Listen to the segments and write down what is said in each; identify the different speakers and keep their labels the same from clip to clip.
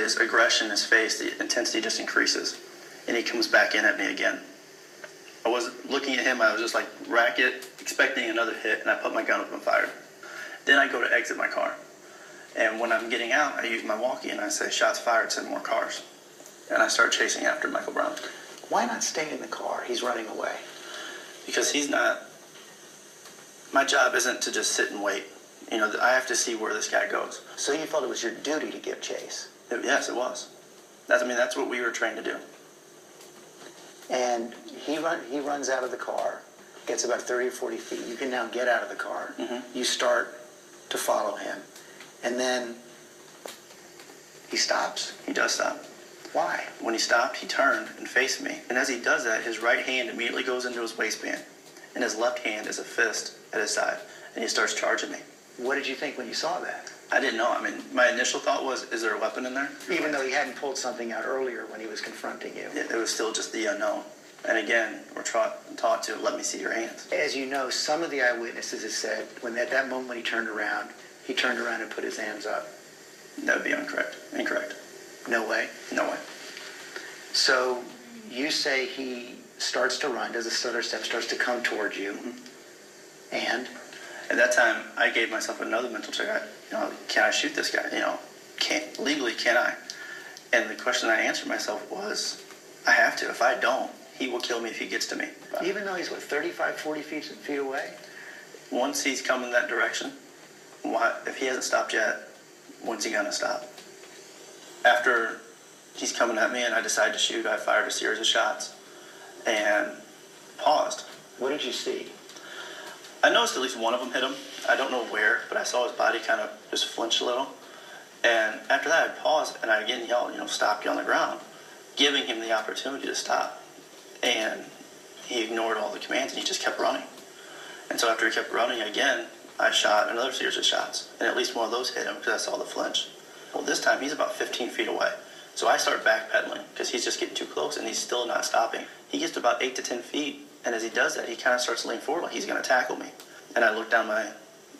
Speaker 1: his aggression, his face, the intensity just increases. And he comes back in at me again. I wasn't looking at him. I was just like racket, expecting another hit, and I put my gun up and fired. Then I go to exit my car. And when I'm getting out, I use my walkie and I say, shots fired, send more cars. And I start chasing after Michael Brown.
Speaker 2: Why not stay in the car? He's running away.
Speaker 1: Because he's not, my job isn't to just sit and wait. You know, I have to see where this guy goes.
Speaker 2: So you felt it was your duty to give chase?
Speaker 1: Yes, it was. That's what we were trained to do.
Speaker 2: And he runs out of the car, gets about 30 or 40 feet. You can now get out of the car. You start to follow him. And then he stops.
Speaker 1: He does stop.
Speaker 2: Why?
Speaker 1: When he stopped, he turned and faced me. And as he does that, his right hand immediately goes into his waistband. And his left hand is a fist at his side. And he starts charging me.
Speaker 2: What did you think when you saw that?
Speaker 1: I didn't know. I mean, my initial thought was, is there a weapon in there?
Speaker 2: Even though he hadn't pulled something out earlier when he was confronting you.
Speaker 1: It was still just the unknown. And again, we're taught to let me see your hands.
Speaker 2: As you know, some of the eyewitnesses have said when at that moment when he turned around and put his hands up.
Speaker 1: That would be incorrect.
Speaker 2: No way?
Speaker 1: No way.
Speaker 2: So you say he starts to run, does a stutter step, starts to come towards you. And?
Speaker 1: At that time, I gave myself another mental check. Can I shoot this guy? Legally, can I? And the question I answered myself was, I have to. If I don't, he will kill me if he gets to me.
Speaker 2: Even though he's, 35, 40 feet away?
Speaker 1: Once he's coming that direction, if he hasn't stopped yet, when's he going to stop? After he's coming at me and I decide to shoot, I fired a series of shots and paused.
Speaker 2: What did you see?
Speaker 1: I noticed at least one of them hit him. I don't know where, but I saw his body kind of just flinch a little. And after that, I paused and I again yelled, stop, you on the ground, giving him the opportunity to stop. And he ignored all the commands and he just kept running. And so after he kept running again, I shot another series of shots. And at least one of those hit him because I saw the flinch. Well, this time he's about 15 feet away. So I start backpedaling because he's just getting too close and he's still not stopping. He gets to about 8 to 10 feet. And as he does that, he kind of starts leaning forward like he's going to tackle me. And I looked down my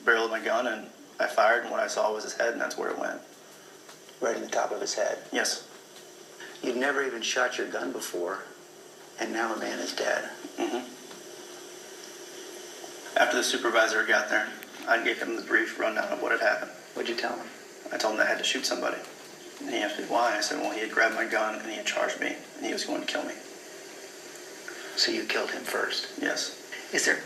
Speaker 1: barrel of my gun and I fired, and what I saw was his head, and that's where it went.
Speaker 2: Right in the top of his head?
Speaker 1: Yes.
Speaker 2: You'd never even shot your gun before, and now a man is dead.
Speaker 1: After the supervisor got there, I gave him the brief rundown of what had happened.
Speaker 2: What'd you tell him?
Speaker 1: I told him that I had to shoot somebody. And he asked me why. I said, well, he had grabbed my gun and he had charged me, and he was going to kill me.
Speaker 2: So you killed him first?
Speaker 1: Yes.
Speaker 2: Is there